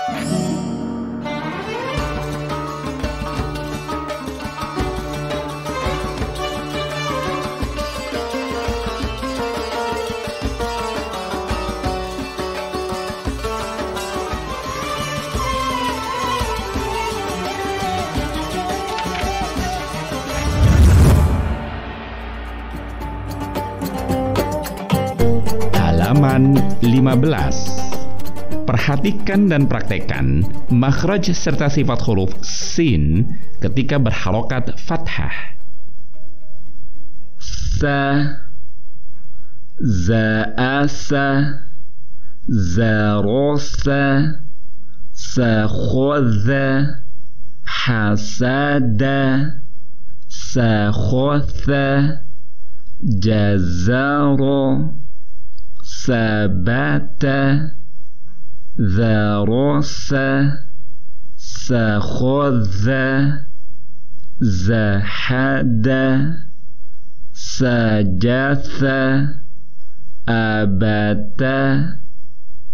Halaman 15. Perhatikan dan praktekan makhraj serta sifat huruf sin ketika berharakat fathah. Sa, za'asa, zarasa, sakhadha, hasada, sakhotha, jazaro, sabata, dharasa, sakhadha, zahada, sajatha, abata,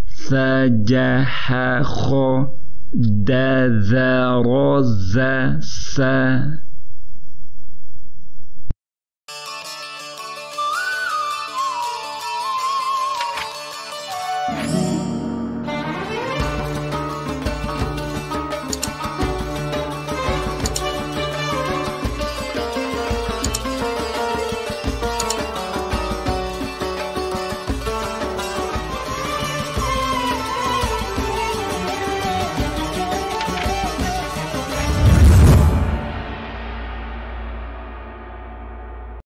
sajahakho, dadharoza, sa.